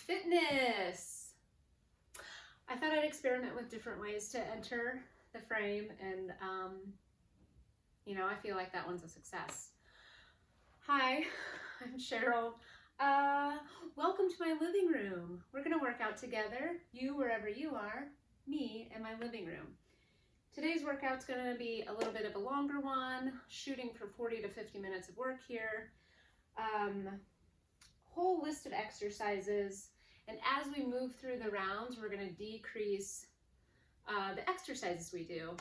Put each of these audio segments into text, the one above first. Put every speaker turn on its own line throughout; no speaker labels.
fitness. I thought I'd experiment with different ways to enter the frame, and I feel like that one's a success. Hi, I'm Cheryl. Welcome to my living room. We're gonna work out together, you wherever you are, me in my living room. Today's workout's gonna be a little bit of a longer one, shooting for 40 to 50 minutes of work here. Whole list of exercises, and as we move through the rounds, we're gonna decrease the exercises we do.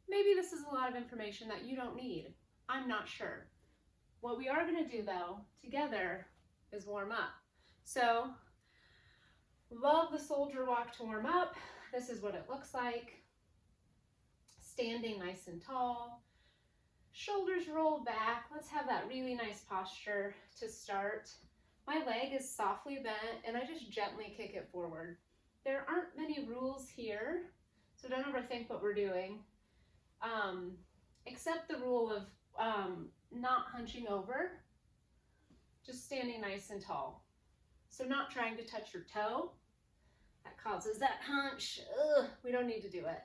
Maybe this is a lot of information that you don't need. I'm not sure. What we are gonna do though, together, is warm up. So, love the soldier walk to warm up. This is what it looks like. Standing nice and tall, shoulders roll back. Let's have that really nice posture to start. My leg is softly bent and I just gently kick it forward. There aren't many rules here, so don't overthink what we're doing, except the rule of not hunching over, just standing nice and tall. So not trying to touch your toe. That causes that hunch. Ugh, we don't need to do it.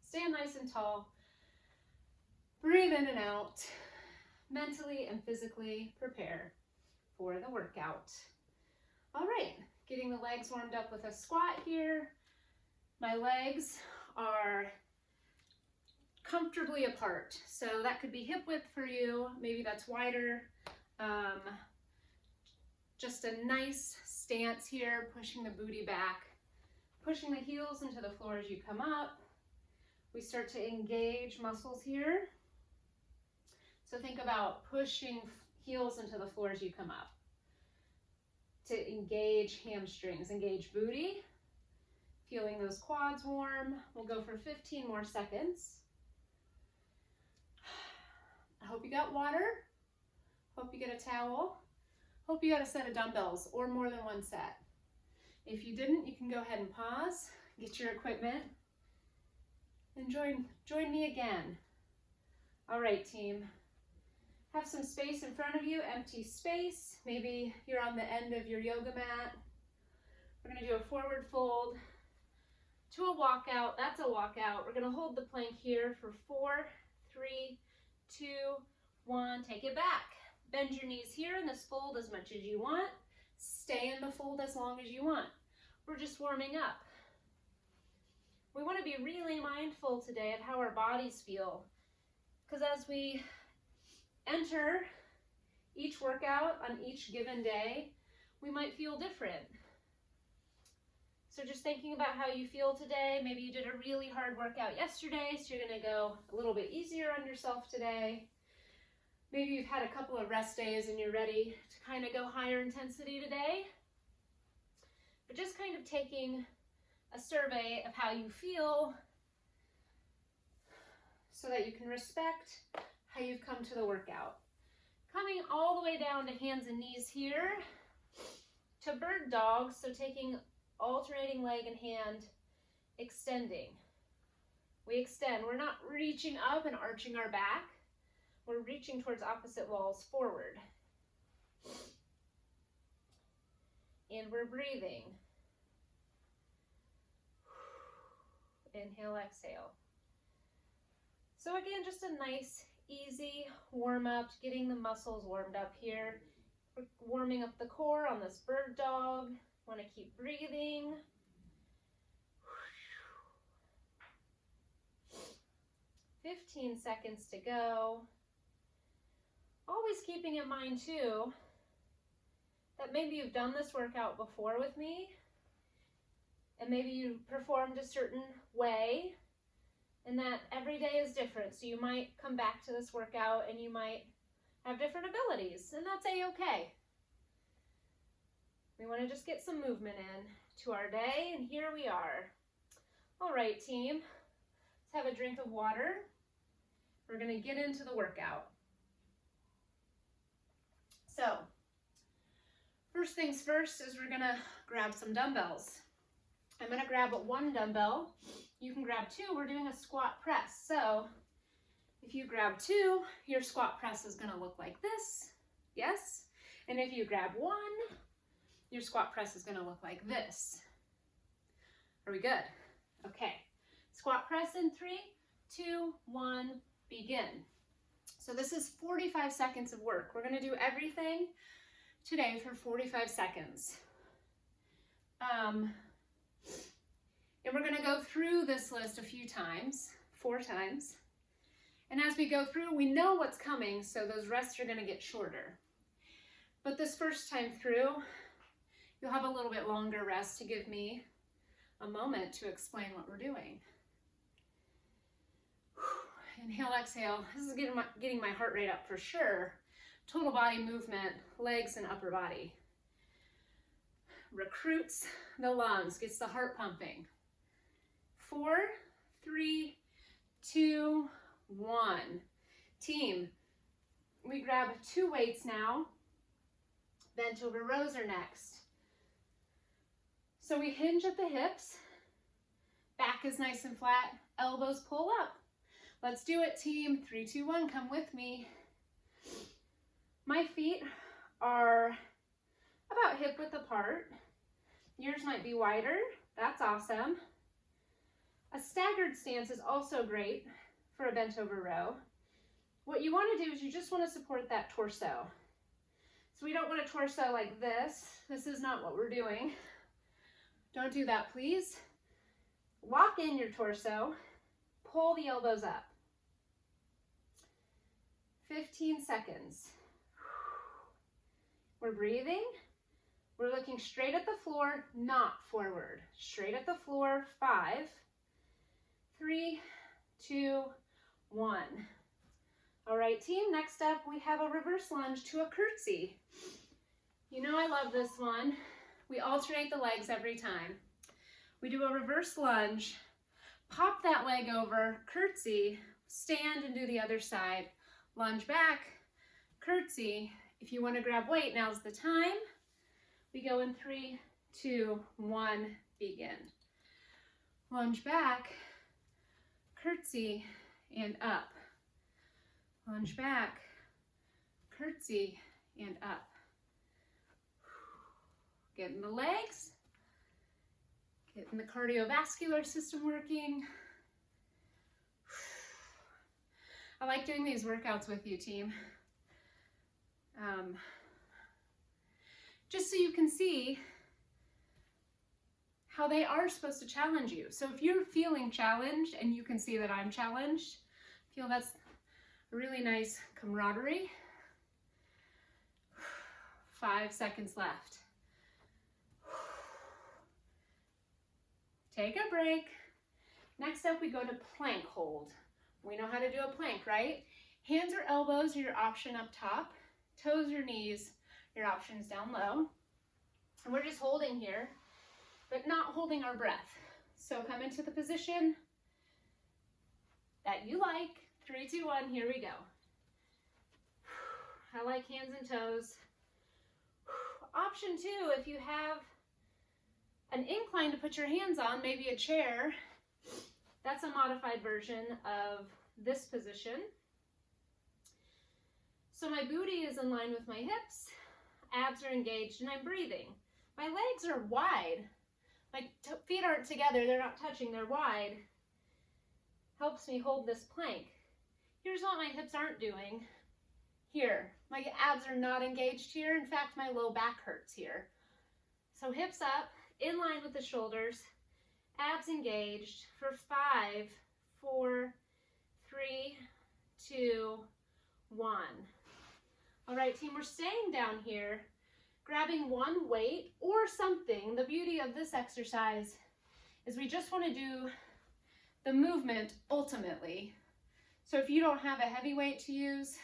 Stand nice and tall. Breathe in and out. Mentally and physically prepare for the workout. All right, getting the legs warmed up with a squat here. My legs are comfortably apart, so that could be hip width for you. Maybe that's wider. Just a nice stance here, pushing the booty back, pushing the heels into the floor as you come up. We start to engage muscles here. So think about pushing heels into the floor as you come up. To engage hamstrings, engage booty, feeling those quads warm. We'll go for 15 more seconds. I hope you got water. Hope you get a towel. Hope you got a set of dumbbells or more than one set. If you didn't, you can go ahead and pause, get your equipment, and join me again. All right, team. Have some space in front of you, empty space. Maybe you're on the end of your yoga mat. We're gonna do a forward fold to a walkout. That's a walkout. We're gonna hold the plank here for 4, 3, 2, 1. Take it back. Bend your knees here in this fold as much as you want. Stay in the fold as long as you want. We're just warming up. We want to be really mindful today of how our bodies feel, because as we enter each workout on each given day, we might feel different. So just thinking about how you feel today. Maybe you did a really hard workout yesterday, so you're going to go a little bit easier on yourself today. Maybe you've had a couple of rest days and you're ready to kind of go higher intensity today. But just kind of taking a survey of how you feel so that you can respect how you've come to the workout. Coming all the way down to hands and knees here to bird dog, so taking alternating leg and hand, extending. We extend. We're not reaching up and arching our back. We're reaching towards opposite walls forward. And we're breathing. Inhale, exhale. So again, just a nice, easy warm up, getting the muscles warmed up here. We're warming up the core on this bird dog. Want to keep breathing. 15 seconds to go. Always keeping in mind too, that maybe you've done this workout before with me, and maybe you performed a certain way, and that every day is different. So you might come back to this workout and you might have different abilities, and that's a-okay. We want to just get some movement in to our day, and here we are. All right, team, let's have a drink of water. We're going to get into the workout. So, first things first is we're gonna grab some dumbbells. I'm gonna grab one dumbbell. You can grab two. We're doing a squat press. So, if you grab two, your squat press is gonna look like this. Yes? And if you grab one, your squat press is going to look like this. Are we good? Okay. Squat press in 3, 2, 1, begin. So this is 45 seconds of work. We're going to do everything today for 45 seconds. And we're going to go through this list a few times, 4 times. And as we go through, we know what's coming, so those rests are going to get shorter. But this first time through, you'll have a little bit longer rest to give me a moment to explain what we're doing. Inhale, exhale. This is getting my heart rate up for sure. Total body movement, legs and upper body. Recruits the lungs, gets the heart pumping. 4, 3, 2, 1. Team, we grab 2 weights now. Bent over rows are next. So we hinge at the hips. Back is nice and flat. Elbows pull up. Let's do it, team. 3, 2, 1, come with me. My feet are about hip width apart. Yours might be wider. That's awesome. A staggered stance is also great for a bent over row. What you want to do is you just want to support that torso. So we don't want a torso like this. This is not what we're doing. Don't do that, please. Lock in your torso. Pull the elbows up. 15 seconds. We're breathing. We're looking straight at the floor, not forward. Straight at the floor. 5, 3, 2, 1. All right, team, next up we have a reverse lunge to a curtsy. You know I love this one. We alternate the legs every time. We do a reverse lunge, pop that leg over, curtsy, stand and do the other side, lunge back, curtsy. If you want to grab weight, now's the time. We go in 3, 2, 1, begin. Lunge back, curtsy, and up. Lunge back, curtsy, and up. Getting the legs, getting the cardiovascular system working. I like doing these workouts with you, team. Just so you can see how they are supposed to challenge you. So if you're feeling challenged and you can see that I'm challenged, feel that's a really nice camaraderie. 5 seconds left. Take a break. Next up, we go to plank hold. We know how to do a plank, right? Hands or elbows are your option up top. Toes or knees, your options down low. And we're just holding here, but not holding our breath. So come into the position that you like. 3, 2, 1, here we go. I like hands and toes. Option 2, if you have an incline to put your hands on, maybe a chair, that's a modified version of this position. So my booty is in line with my hips, abs are engaged, and I'm breathing. My legs are wide. My feet aren't together, they're not touching, they're wide. Helps me hold this plank. Here's what my hips aren't doing. Here, my abs are not engaged here. In fact, my low back hurts here. So hips up, in line with the shoulders, abs engaged for 5, 4, 3, 2, 1. All right, team, we're staying down here, grabbing one weight or something. The beauty of this exercise is we just want to do the movement ultimately. So if you don't have a heavy weight to use,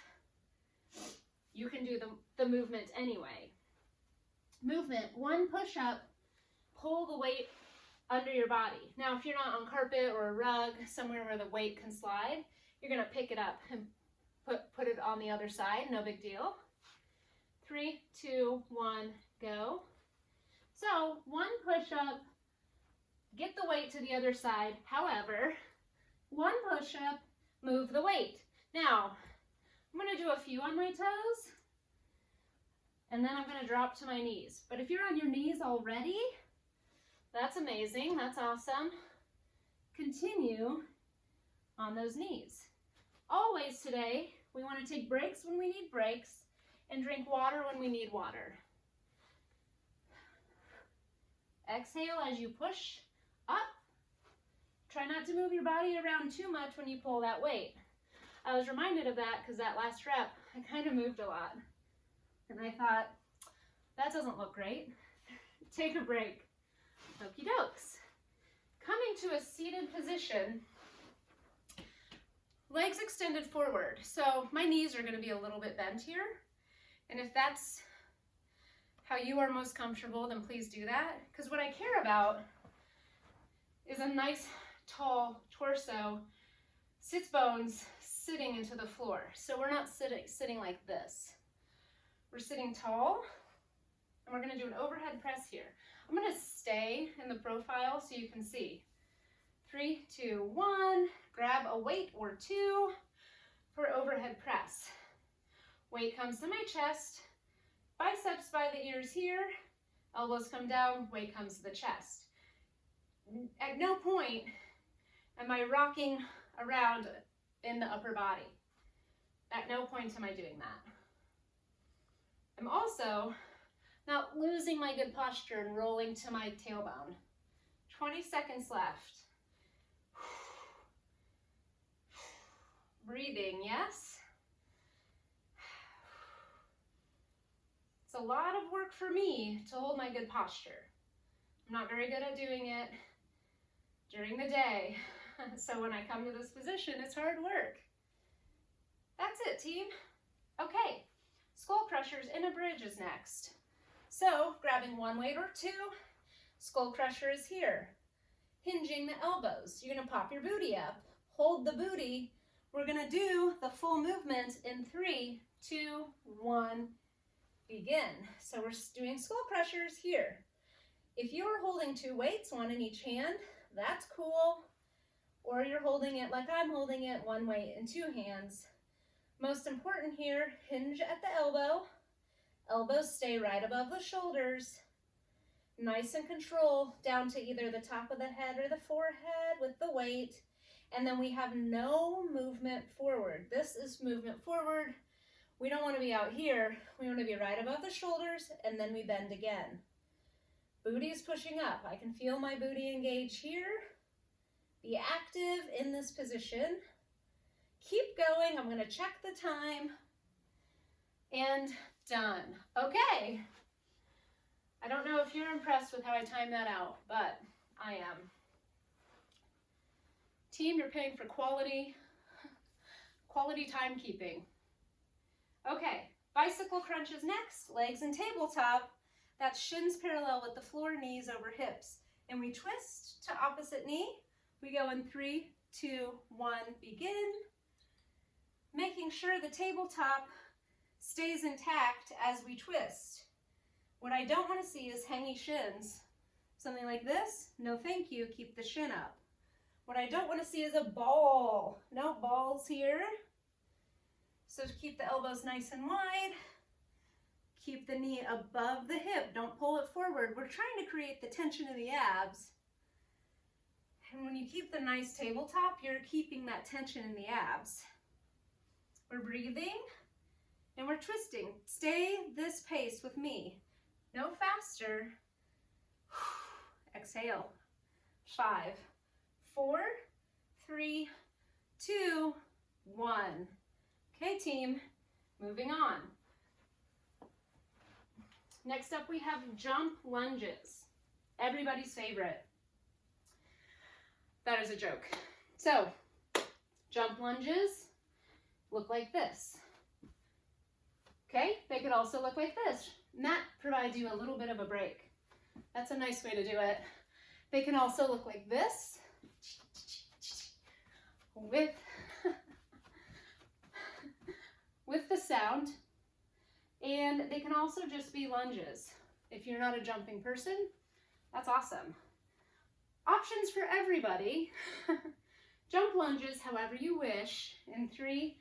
you can do the movement anyway. Movement, 1 push-up, pull the weight under your body. Now, if you're not on carpet or a rug, somewhere where the weight can slide, you're gonna pick it up and put it on the other side, no big deal. 3, 2, 1, go. So 1 push-up, get the weight to the other side. However, 1 push-up, move the weight. Now, I'm gonna do a few on my toes, And then I'm going to drop to my knees. But if you're on your knees already, that's amazing. That's awesome. Continue on those knees. Always today, we want to take breaks when we need breaks and drink water when we need water. Exhale as you push up. Try not to move your body around too much when you pull that weight. I was reminded of that because that last rep, I kind of moved a lot. And I thought, that doesn't look great. Take a break. Okie dokes. Coming to a seated position, legs extended forward. So my knees are going to be a little bit bent here. And if that's how you are most comfortable, then please do that. Because what I care about is a nice tall torso, sits bones sitting into the floor. So we're not sitting like this. We're sitting tall, and we're going to do an overhead press here. I'm going to stay in the profile so you can see. 3, 2, 1. Grab a weight or two for overhead press. Weight comes to my chest, biceps by the ears here, elbows come down, weight comes to the chest. At no point am I rocking around in the upper body. At no point am I doing that. I'm also not losing my good posture and rolling to my tailbone. 20 seconds left. Breathing, yes? It's a lot of work for me to hold my good posture. I'm not very good at doing it during the day. So when I come to this position, it's hard work. That's it, team. Okay, skull crushers in a bridge is next. So grabbing one weight or two, skull crusher is here. Hinging the elbows. You're gonna pop your booty up, hold the booty. We're gonna do the full movement in 3, 2, 1, begin. So we're doing skull crushers here. If you're holding two weights, one in each hand, that's cool. Or you're holding it like I'm holding it, one weight in two hands. Most important here, hinge at the elbow. Elbows stay right above the shoulders. Nice and control down to either the top of the head or the forehead with the weight. And then we have no movement forward. This is movement forward. We don't want to be out here. We want to be right above the shoulders, and then we bend again. Booty is pushing up. I can feel my booty engage here. Be active in this position. Keep going. I'm going to check the time. And done. Okay. I don't know if you're impressed with how I timed that out, but I am. Team, you're paying for quality timekeeping. Okay, bicycle crunches next, legs and tabletop. That's shins parallel with the floor, knees over hips. And we twist to opposite knee. We go in 3, 2, 1, begin. Making sure the tabletop stays intact as we twist. What I don't want to see is hangy shins. Something like this, no thank you, keep the shin up. What I don't want to see is a ball. No balls here. So keep the elbows nice and wide. Keep the knee above the hip. Don't pull it forward. We're trying to create the tension in the abs. And when you keep the nice tabletop, you're keeping that tension in the abs. We're breathing and we're twisting. Stay this pace with me. No faster. Exhale. 5, 4, 3, 2, 1. Okay, team, moving on. Next up, we have jump lunges. Everybody's favorite. That is a joke. So, jump lunges look like this. Okay, they could also look like this. And that provides you a little bit of a break. That's a nice way to do it. They can also look like this with the sound, and they can also just be lunges. If you're not a jumping person, that's awesome. Options for everybody. Jump lunges however you wish. In 3,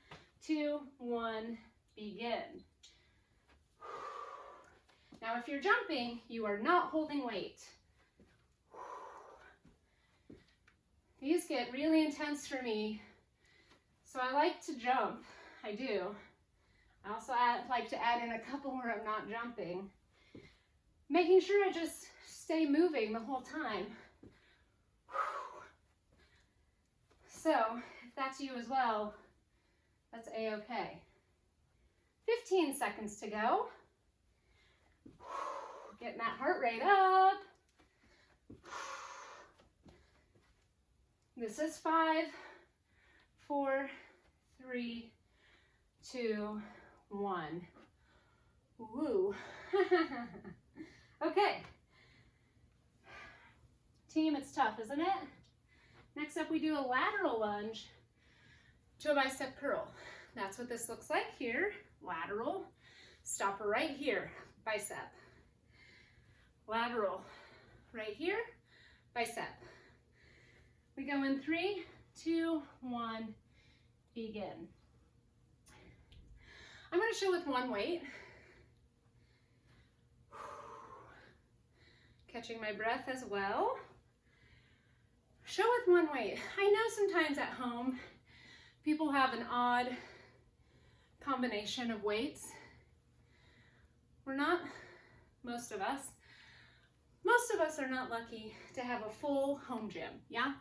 2, 1, begin. Now, if you're jumping, you are not holding weight. These get really intense for me, so I like to jump. I do. I also like to add in a couple where I'm not jumping, making sure I just stay moving the whole time. So, if that's you as well, that's a-okay. 15 seconds to go. Getting that heart rate up. This is 5, 4, 3, 2, 1. Woo. Okay. Team, it's tough, isn't it? Next up, we do a lateral lunge to a bicep curl. That's what this looks like here. Lateral. Stop right here. Bicep. Lateral. Right here. Bicep. We go in 3, 2, 1, begin. I'm going to show with one weight. Catching my breath as well. Show with one weight. I know sometimes at home, people have an odd combination of weights. We're not, most of us are not lucky to have a full home gym, yeah?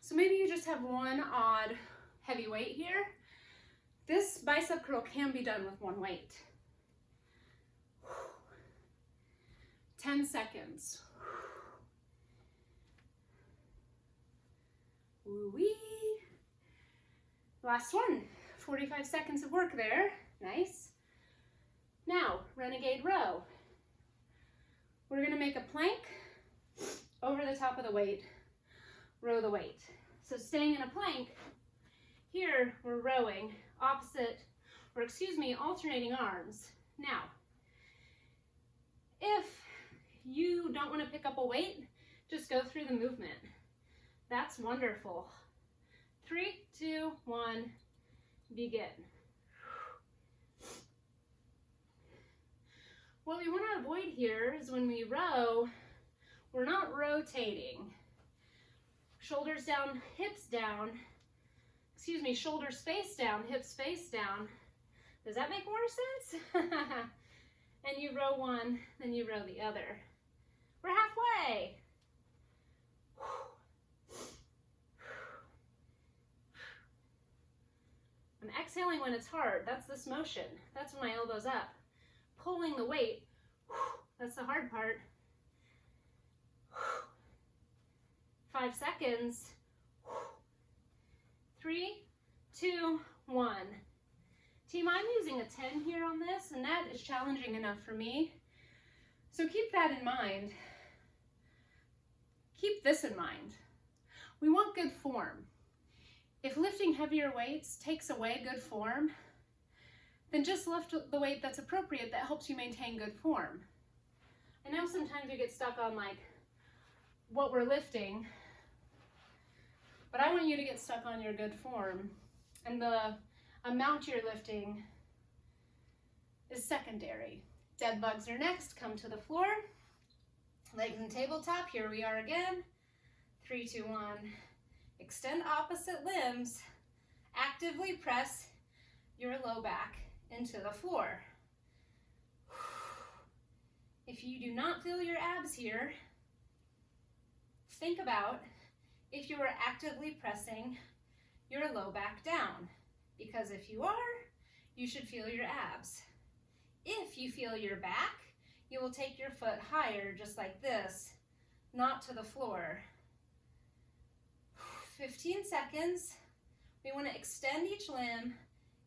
So maybe you just have one odd heavy weight here. This bicep curl can be done with one weight. 10 seconds. Woo-wee. Last one. 45 seconds of work there. Nice. Now, renegade row. We're going to make a plank over the top of the weight. Row the weight. So staying in a plank, here we're rowing alternating arms. Now, if you don't want to pick up a weight, just go through the movement. That's wonderful. 3, 2, 1, begin. What we want to avoid here is when we row, we're not rotating. Shoulders down, hips down. Excuse me, shoulders face down, hips face down. Does that make more sense? And you row one, then you row the other. We're halfway. I'm exhaling when it's hard. That's this motion. That's when my elbow's up. Pulling the weight. That's the hard part. 5 seconds. 3, 2, 1. Team, I'm using a 10 here on this, and that is challenging enough for me. So keep that in mind. Keep this in mind. We want good form. If lifting heavier weights takes away good form, then just lift the weight that's appropriate that helps you maintain good form. I know sometimes we get stuck on like what we're lifting, but I want you to get stuck on your good form, and the amount you're lifting is secondary. Dead bugs are next. Come to the floor. Legs and tabletop. Here we are again. 3, 2, 1. Extend opposite limbs. Actively press your low back into the floor. If you do not feel your abs here, think about if you are actively pressing your low back down. Because if you are, you should feel your abs. If you feel your back, you will take your foot higher, just like this, not to the floor. 15 seconds. We want to extend each limb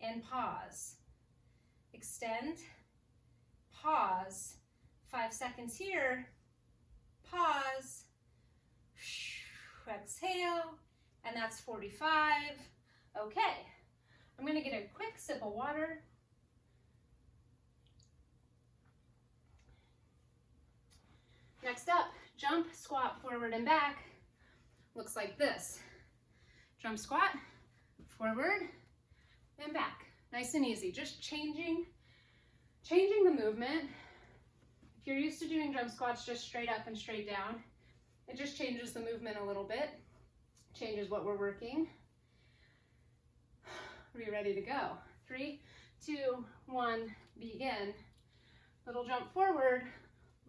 and pause. Extend, pause. 5 seconds here. Pause. Exhale. And that's 45. Okay. I'm going to get a quick sip of water. Next up, jump, squat, forward and back. Looks like this. Jump, squat, forward and back. Nice and easy. Just changing the movement. If you're used to doing jump squats just straight up and straight down, it just changes the movement a little bit, changes what we're working. Are we ready to go? 3, 2, 1, begin. Little jump forward,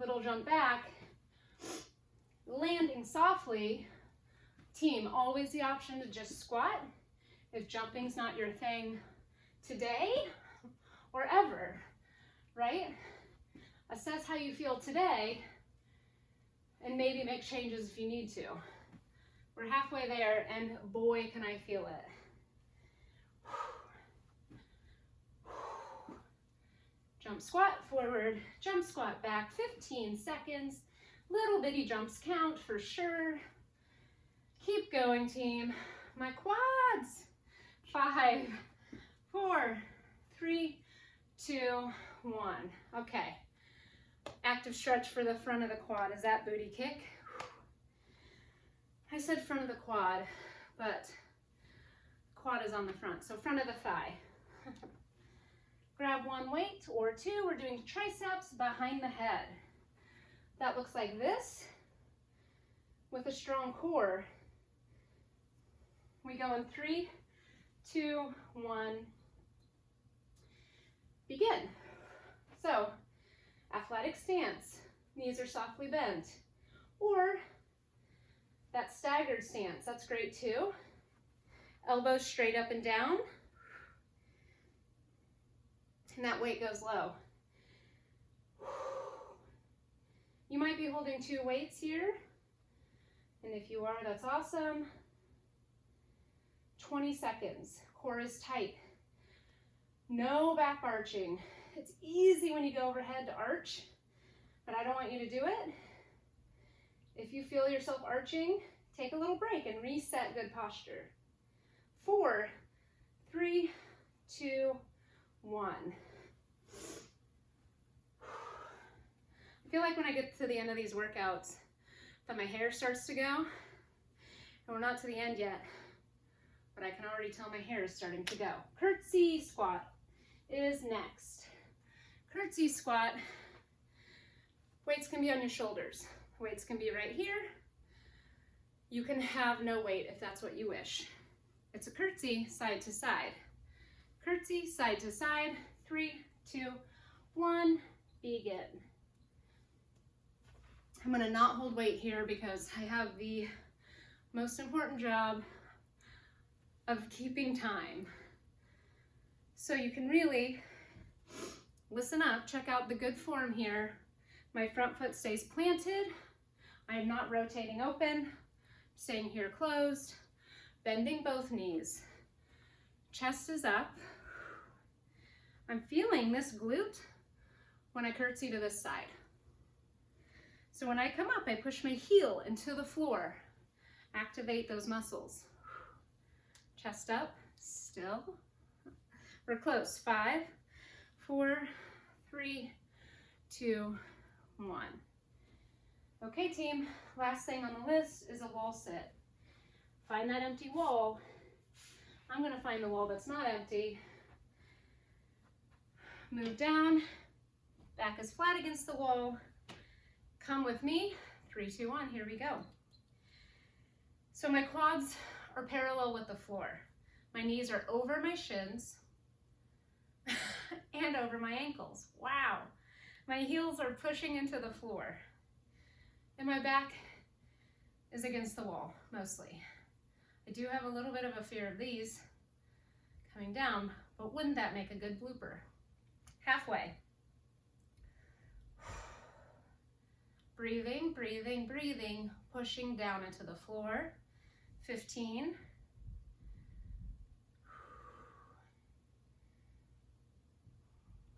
little jump back, landing softly. Team, always the option to just squat if jumping's not your thing today or ever, right? Assess how you feel today and maybe make changes if you need to. We're halfway there, and boy, can I feel it. Jump squat forward, jump squat back, 15 seconds. Little bitty jumps count for sure. Keep going, team. My quads. 5, 4, 3, 2, 1. Okay. Active stretch for the front of the quad. Is that booty kick? I said front of the quad, but quad is on the front. So front of the thigh. Grab one weight or two. We're doing triceps behind the head. That looks like this with a strong core. We go in 3, 2, 1. Begin. So, athletic stance. Knees are softly bent. Or that staggered stance. That's great too. Elbows straight up and down. And that weight goes low. You might be holding 2 weights here. And if you are, that's awesome. 20 seconds. Core is tight. No back arching. It's easy when you go overhead to arch, but I don't want you to do it. If you feel yourself arching, take a little break and reset good posture. 4, 3, 2, 1. I feel like when I get to the end of these workouts that my hair starts to go, and we're not to the end yet, but I can already tell my hair is starting to go. Curtsy squat is next. Curtsy squat. Weights can be on your shoulders. Weights can be right here. You can have no weight if that's what you wish. It's a curtsy side to side. Curtsy side to side. 3, 2, 1, begin. I'm gonna not hold weight here because I have the most important job of keeping time. So you can really listen up, check out the good form here. My front foot stays planted. I am not rotating open, staying here closed, bending both knees. Chest is up. I'm feeling this glute when I curtsy to this side. So when I come up, I push my heel into the floor. Activate those muscles. Chest up, still. We're close. 5, 4, 3, 2, 1. Okay, team, last thing on the list is a wall sit. Find that empty wall. I'm gonna find the wall that's not empty. Move down, back is flat against the wall. Come with me, 3, 2, 1, here we go. So my quads are parallel with the floor. My knees are over my shins and over my ankles. Wow. My heels are pushing into the floor. And my back is against the wall, mostly. I do have a little bit of a fear of these coming down, but wouldn't that make a good blooper? Halfway. Breathing, breathing, breathing, pushing down into the floor. 15.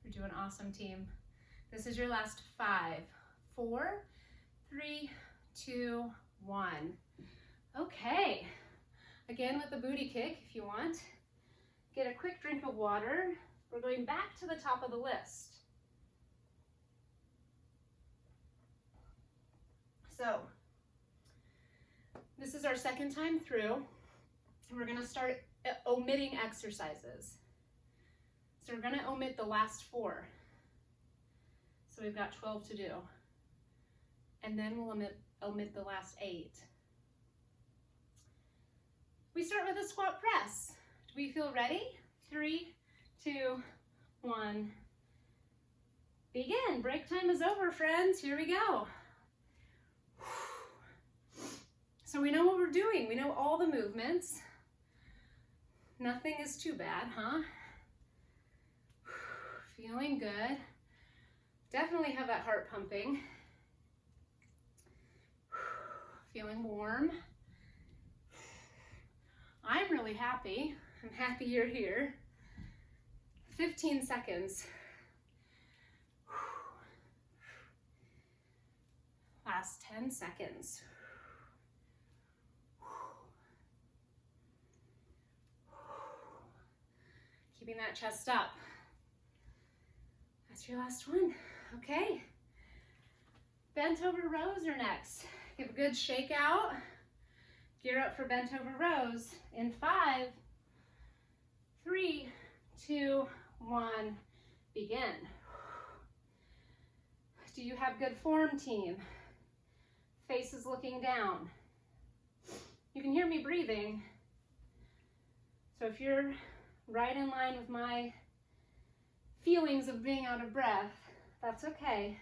You're doing awesome, team. This is your last 5, 4, 3, 2, 1. Okay. Again with the booty kick if you want. Get a quick drink of water. We're going back to the top of the list. So, this is our second time through. We're gonna start omitting exercises. So we're gonna omit the last 4. So we've got 12 to do. And then we'll omit the last 8. We start with a squat press. Do we feel ready? 3, 2, 1. Begin. Break time is over, friends. Here we go. So we know what we're doing. We know all the movements. Nothing is too bad, huh? Feeling good. Definitely have that heart pumping. Feeling warm. I'm really happy. I'm happy you're here. 15 seconds. Last 10 seconds. Keeping that chest up. That's your last one. Okay. Bent over rows are next. Give a good shake out. Gear up for bent over rows in 5, 3, 2, 1, begin. Do you have good form, team? Faces looking down. You can hear me breathing. So if you're right in line with my feelings of being out of breath, that's okay.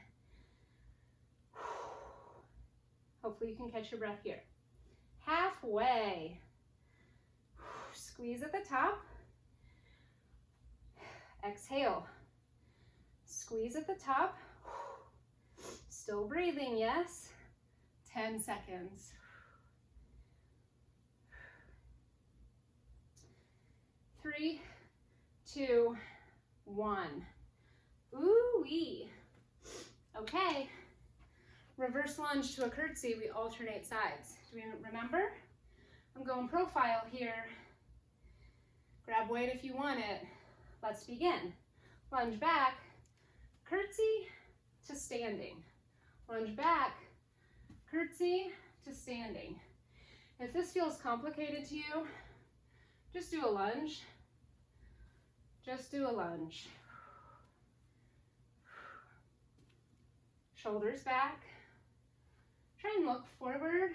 Hopefully you can catch your breath here. Halfway. Squeeze at the top. Exhale. Squeeze at the top. Still breathing, yes. 10 seconds. Three, 2, 1. Ooh-wee. Okay. Reverse lunge to a curtsy, we alternate sides. Do we remember? I'm going profile here. Grab weight if you want it. Let's begin. Lunge back, curtsy to standing. Lunge back, curtsy to standing. If this feels complicated to you, just do a lunge. Just do a lunge. Shoulders back. Try and look forward.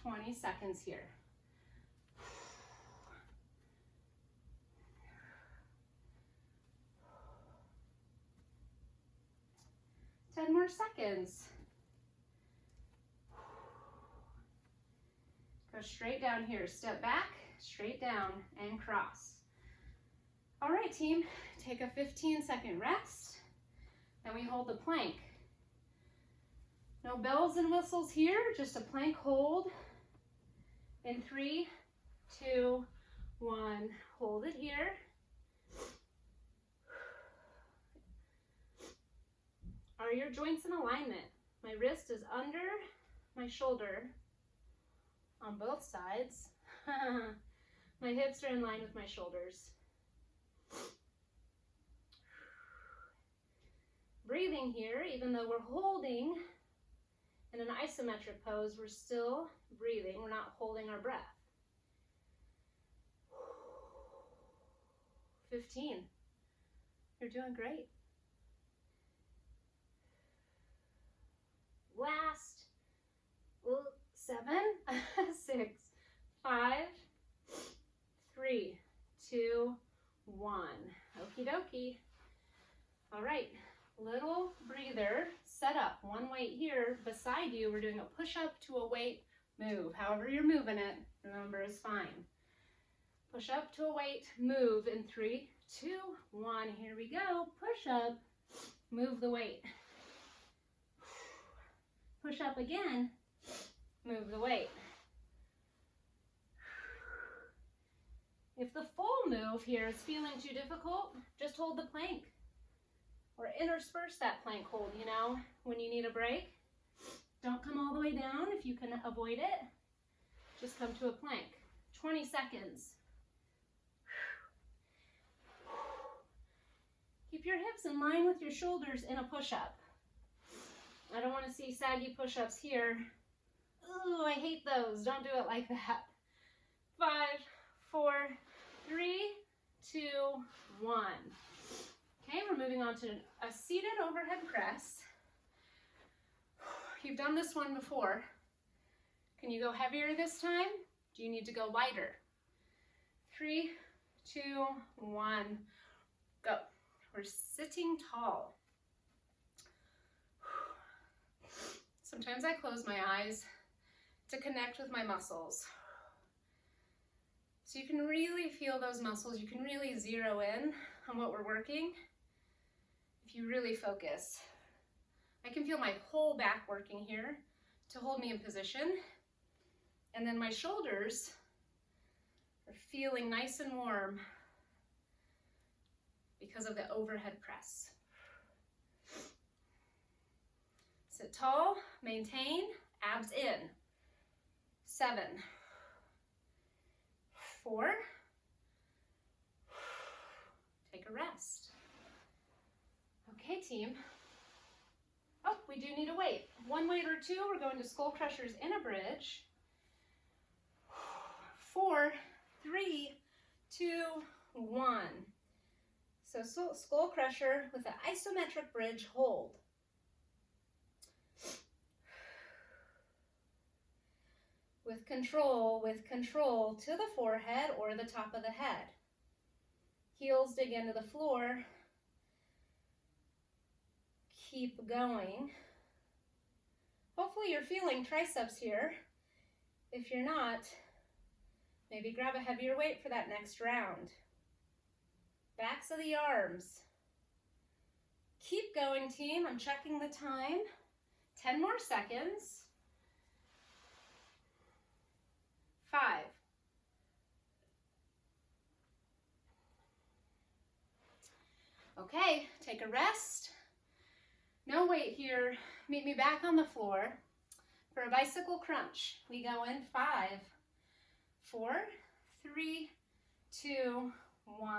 20 seconds here. Ten more seconds. Go straight down here. Step back, straight down, and cross. All right, team. Take a 15-second rest. Then we hold the plank. No bells and whistles here, just a plank hold. In 3, 2, 1, hold it here. Are your joints in alignment? My wrist is under my shoulder on both sides. My hips are in line with my shoulders. Breathing here, even though we're holding in an isometric pose, we're still breathing. We're not holding our breath. 15. You're doing great. Last 7, 6, 5, 3, 2, 1. Okie dokie. All right. Little breather, set up. One weight here beside you. We're doing a push up to a weight move. However you're moving it, remember, is fine. Push up to a weight, move in 3, 2, 1. Here we go. Push up, move the weight. Push up again, move the weight. If the full move here is feeling too difficult, just hold the plank. Or intersperse that plank hold, you know, when you need a break. Don't come all the way down if you can avoid it. Just come to a plank. 20 seconds. Keep your hips in line with your shoulders in a push-up. I don't want to see saggy push-ups here. Ooh, I hate those. Don't do it like that. 5, 4, 3, 2, 1. Okay, we're moving on to a seated overhead press. You've done this one before. Can you go heavier this time? Do you need to go lighter? 3, 2, 1, go. We're sitting tall. Sometimes I close my eyes to connect with my muscles. So you can really feel those muscles. You can really zero in on what we're working if you really focus. I can feel my whole back working here to hold me in position. And then my shoulders are feeling nice and warm because of the overhead press. Sit tall, maintain, abs in. 7, 4, take a rest. Okay, team. Oh, we do need a weight. 1 weight or 2, we're going to skull crushers in a bridge. 4, 3, 2, 1. So skull crusher with an isometric bridge hold. With control to the forehead or the top of the head. Heels dig into the floor. Keep going. Hopefully you're feeling triceps here. If you're not, maybe grab a heavier weight for that next round. Backs of the arms. Keep going, team. I'm checking the time. 10 more seconds. 5. Okay, take a rest. No weight here. Meet me back on the floor for a bicycle crunch. We go in 5, 4, 3, 2, 1.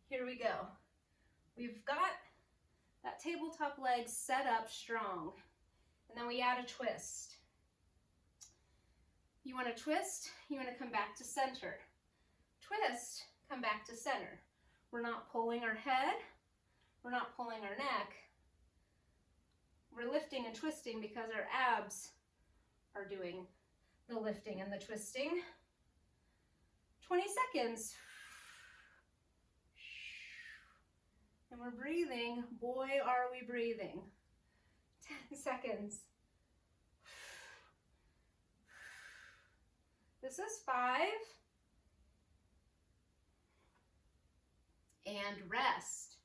Here we go. We've got that tabletop leg set up strong. And then we add a twist. You want to twist, you want to come back to center. Twist, come back to center. We're not pulling our head. We're not pulling our neck. We're lifting and twisting because our abs are doing the lifting and the twisting. 20 seconds. And we're breathing. Boy, are we breathing. 10 seconds. This is 5. And rest.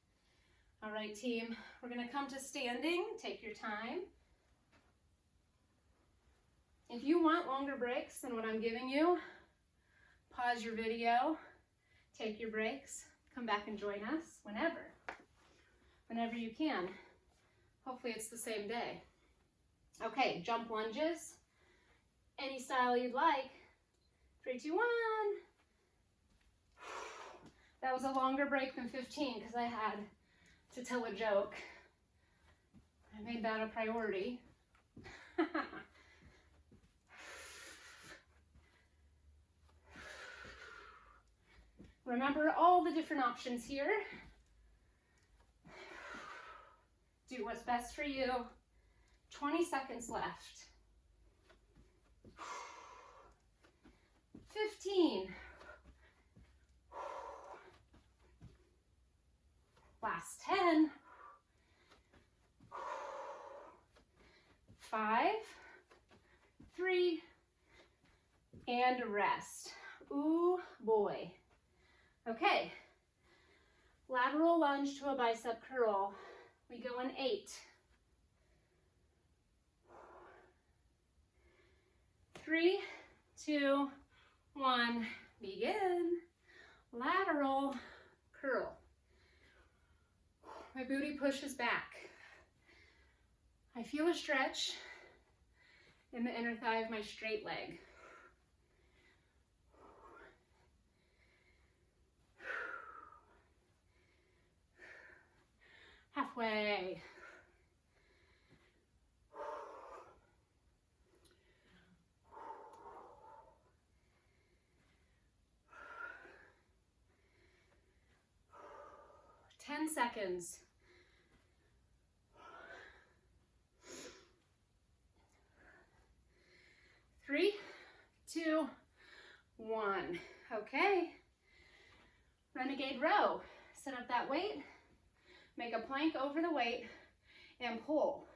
All right, team, we're gonna come to standing. Take your time. If you want longer breaks than what I'm giving you, pause your video, take your breaks, come back and join us whenever you can. Hopefully it's the same day. Okay, jump lunges, any style you'd like. 3, 2, 1. That was a longer break than 15 because I had to tell a joke. I made that a priority. Remember all the different options here. Do what's best for you. 20 seconds left. 15. Last 10. 5, 3, and rest. Ooh, boy. Okay. Lateral lunge to a bicep curl. We go in 8. 3, 2, 1. Begin. Lateral curl. My booty pushes back. I feel a stretch in the inner thigh of my straight leg. Halfway. 10 seconds. 3, 2, 1. Okay. Renegade row. Set up that weight, make a plank over the weight, and pull.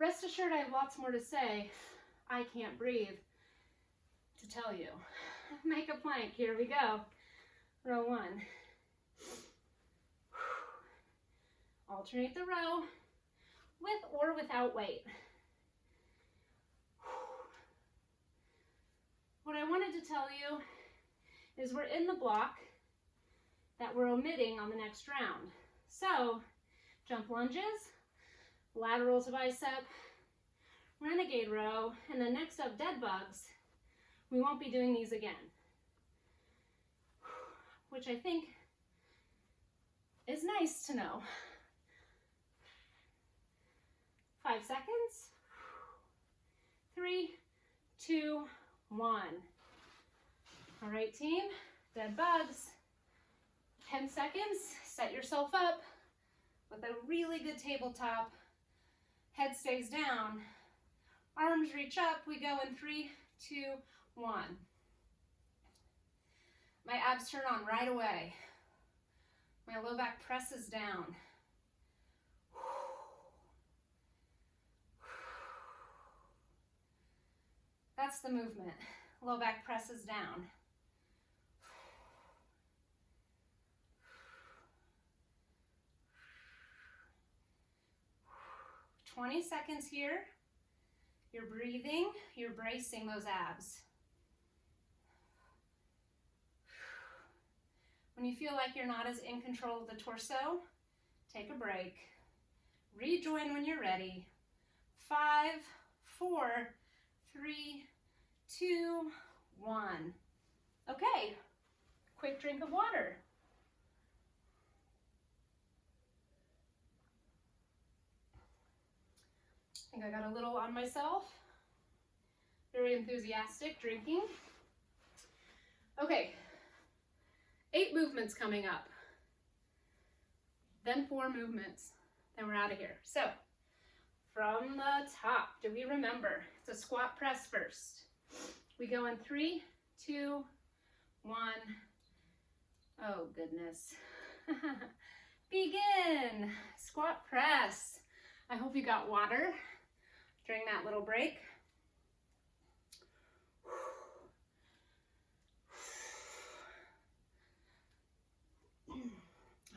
Rest assured I have lots more to say. I can't breathe to tell you. Make a plank. Here we go. Row 1. Alternate the row with or without weight. What I wanted to tell you is we're in the block that we're omitting on the next round. So, jump lunges, lateral to bicep, renegade row, and then next up, dead bugs. We won't be doing these again, which I think is nice to know. 5 seconds. 3, 2, 1. All right, team, dead bugs. 10 seconds, set yourself up with a really good tabletop. Head stays down. Arms reach up. We go in 3, 2, 1. My abs turn on right away. My low back presses down. That's the movement. Low back presses down. 20 seconds here. You're breathing, you're bracing those abs. When you feel like you're not as in control of the torso, take a break. Rejoin when you're ready. 5, 4, 3, 2, 1. Okay, quick drink of water. I think I got a little on myself. Very enthusiastic drinking. Okay, 8 movements coming up. Then 4 movements. Then we're out of here. So, from the top, do we remember? It's a squat press first. We go in 3, 2, 1. Oh, goodness. Begin. Squat press. I hope you got water during that little break.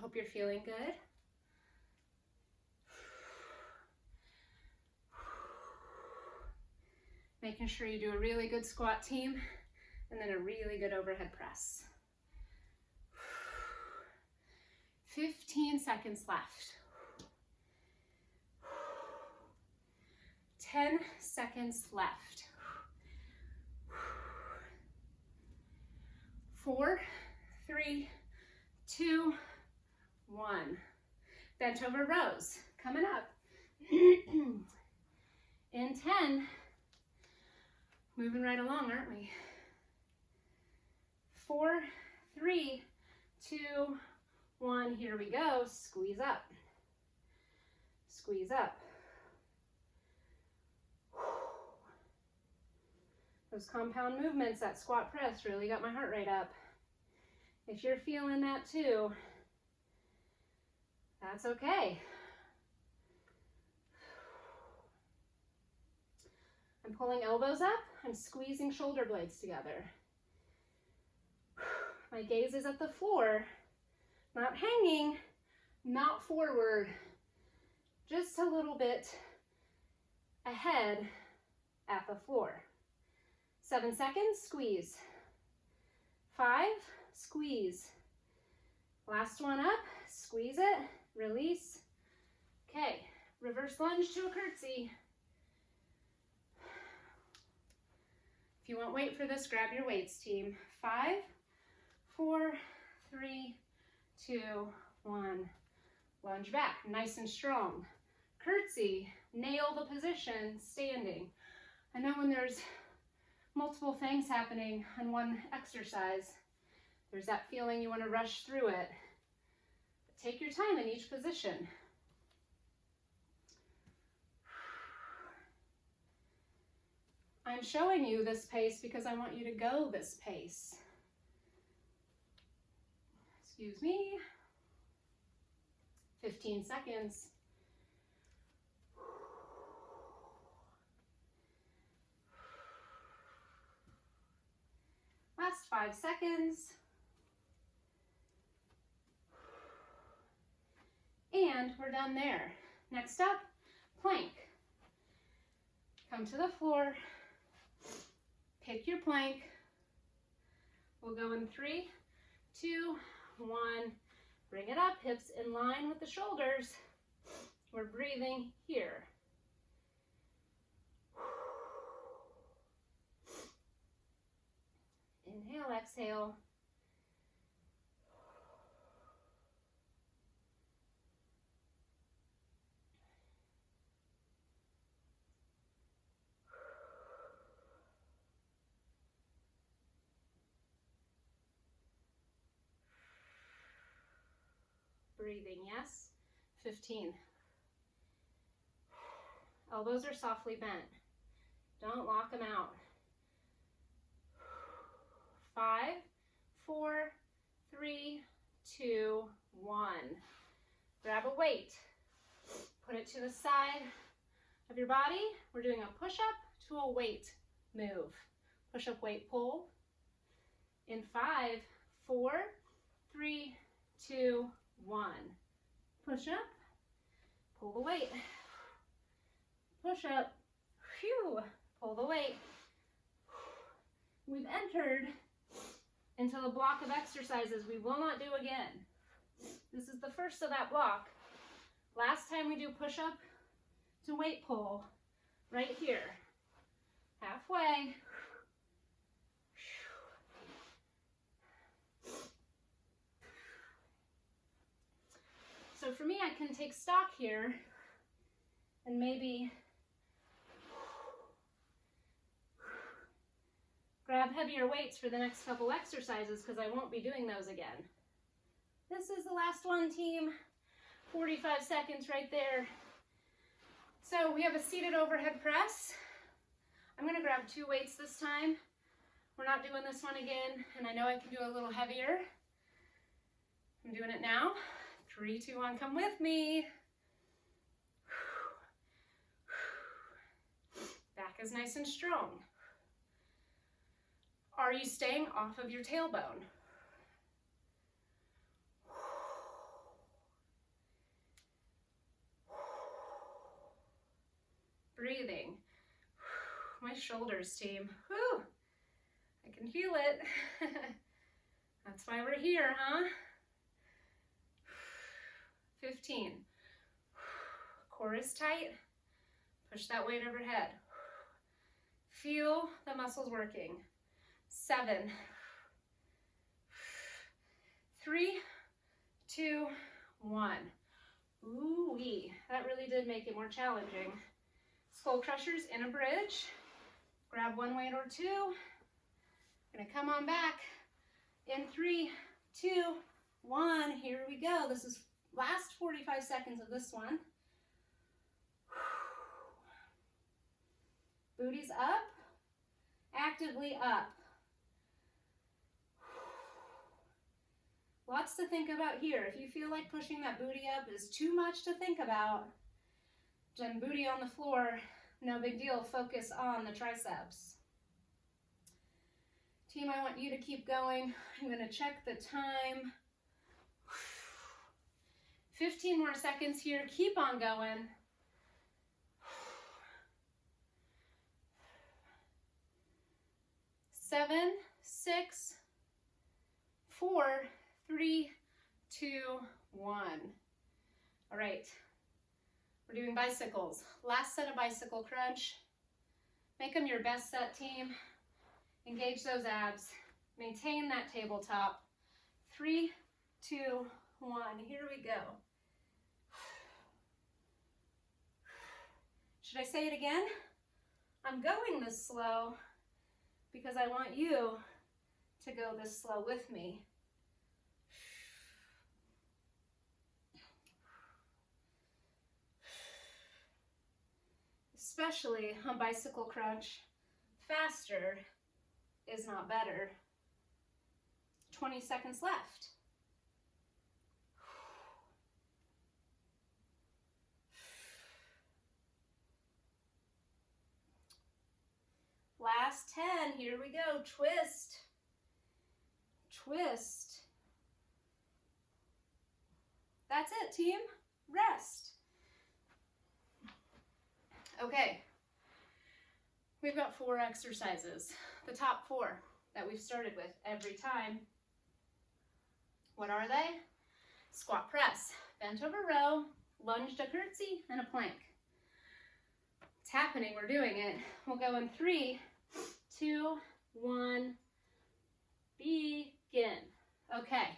Hope you're feeling good. Making sure you do a really good squat, team, and then a really good overhead press. 15 seconds left. 10 seconds left. 4, 3, 2, 1. Bent over rows coming up. In 10, moving right along, aren't we? 4, 3, 2, 1. Here we go. Squeeze up. Squeeze up. Those compound movements, that squat press, really got my heart rate up. If you're feeling that too, that's okay. I'm pulling elbows up. I'm squeezing shoulder blades together. My gaze is at the floor, not hanging, not forward, just a little bit ahead at the floor. 7 seconds, squeeze. 5, squeeze. Last one up, squeeze it, release. Okay, reverse lunge to a curtsy. If you want weight for this, grab your weights, team. 5, 4, 3, 2, 1. Lunge back, nice and strong. Curtsy, nail the position, standing. I know when there's multiple things happening on one exercise, there's that feeling you want to rush through it. Take your time in each position. I'm showing you this pace because I want you to go this pace. Excuse me. 15 seconds. Last 5 seconds. And we're done there. Next up, plank. Come to the floor. Pick your plank. We'll go in 3, 2, 1. Bring it up, hips in line with the shoulders. We're breathing here. Inhale, exhale. Breathing, yes. 15. Elbows are softly bent. Don't lock them out. 5, 4, 3, 2, 1. Grab a weight. Put it to the side of your body. We're doing a push-up to a weight move. Push-up, weight, pull. In 5, 4, 3, 2, 1. Push up, pull the weight. Push up, phew, pull the weight. We've entered into the block of exercises we will not do again. This is the first of that block. Last time we do push up to weight pull, right here. Halfway. So for me, I can take stock here and maybe grab heavier weights for the next couple exercises because I won't be doing those again. This is the last one, team. 45 seconds right there. So we have a seated overhead press. I'm going to grab 2 weights this time. We're not doing this one again, and I know I can do a little heavier. I'm doing it now. 3, 2, 1, come with me. Back is nice and strong. Are you staying off of your tailbone? Breathing. My shoulders, team. Whew. I can feel it. That's why we're here, huh? 15. Core is tight. Push that weight overhead. Feel the muscles working. 7. 3, 2, 1. Ooh-wee. That really did make it more challenging. Skull crushers in a bridge. Grab 1 weight or 2. Gonna come on back in 3, 2, 1. Here we go. This is last 45 seconds of this one. Booty's up, actively up. Lots to think about here. If you feel like pushing that booty up is too much to think about, then booty on the floor, no big deal. Focus on the triceps. Team, I want you to keep going. I'm going to check the time. 15 more seconds here. Keep on going. 7, 6, 4, 3, 2, 1. All right. We're doing bicycles. Last set of bicycle crunch. Make them your best set, team. Engage those abs. Maintain that tabletop. 3, 2, 1. Here we go. Should I say it again? I'm going this slow because I want you to go this slow with me. especially on bicycle crunch, faster is not better. 20 seconds left. Last 10, here we go, twist, twist. That's it, team, rest. Okay, we've got 4 exercises, the top 4 that we've started with every time. What are they? Squat press, bent over row, lunge to curtsy, and a plank. It's happening, we're doing it. We'll go in 3, 2, 1, begin. Okay.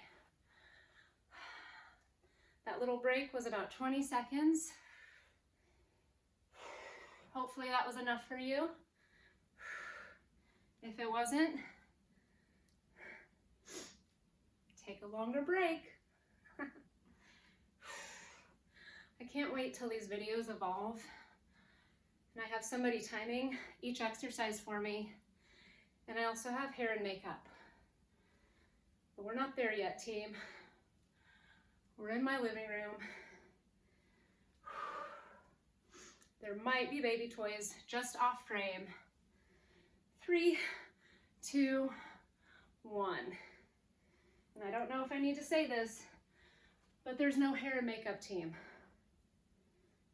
That little break was about 20 seconds. Hopefully that was enough for you. If it wasn't, take a longer break. I can't wait till these videos evolve and I have somebody timing each exercise for me, and I also have hair and makeup. But we're not there yet, team. We're in my living room. There might be baby toys just off frame. 3, 2, 1. And I don't know if I need to say this, but there's no hair and makeup, team.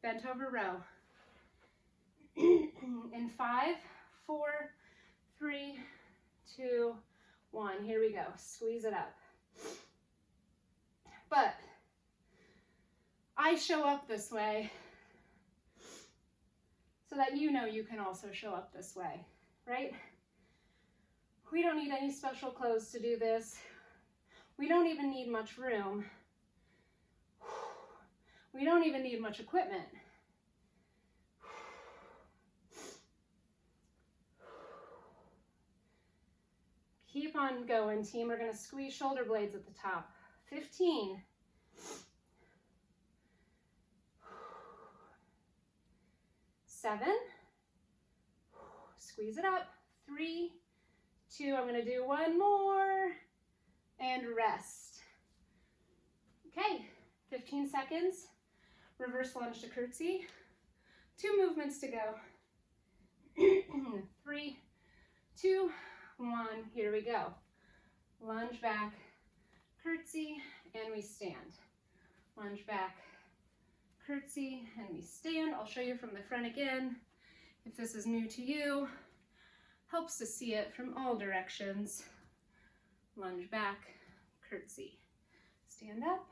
Bent over row. In 5, 4, 3, 2, 1. Here we go. Squeeze it up. But I show up this way so that you know you can also show up this way, right? We don't need any special clothes to do this. We don't even need much room. We don't even need much equipment. Keep on going, team. We're going to squeeze shoulder blades at the top. 15. 7. Squeeze it up. 3, 2. I'm going to do one more and rest. Okay, 15 seconds. Reverse lunge to curtsy. 2 movements to go. 3, 2, 1. Here we go. Lunge back, curtsy, and we stand. Lunge back, curtsy, and we stand. I'll show you from the front again. If this is new to you, helps to see it from all directions. Lunge back, curtsy. Stand up.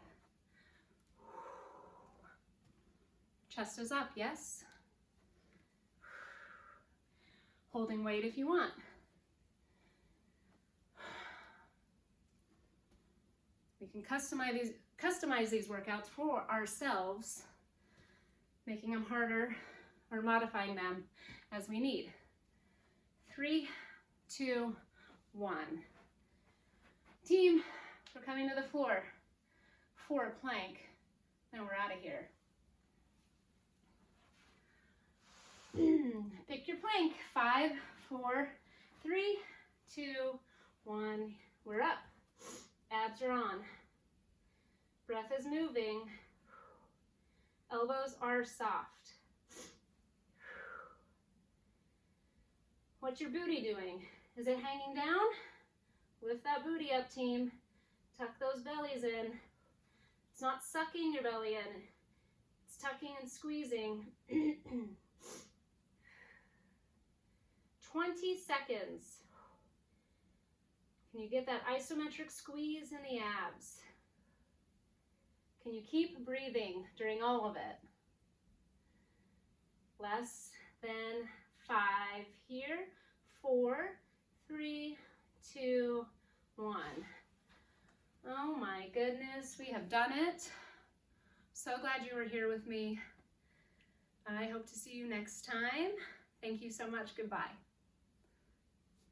Chest is up, yes. Holding weight if you want. We can customize these workouts for ourselves, making them harder or modifying them as we need. 3, 2, 1. Team, we're coming to the floor for a plank, then we're out of here. Pick your plank. 5, 4, 3, 2, 1. We're up. Abs are on. Breath is moving. Elbows are soft. What's your booty doing? Is it hanging down? Lift that booty up, team. Tuck those bellies in. It's not sucking your belly in. It's tucking and squeezing. 20 seconds. Can you get that isometric squeeze in the abs? Can you keep breathing during all of it? Less than 5 here. 4, 3, 2, 1. Oh my goodness, we have done it. So glad you were here with me. I hope to see you next time. Thank you so much. Goodbye.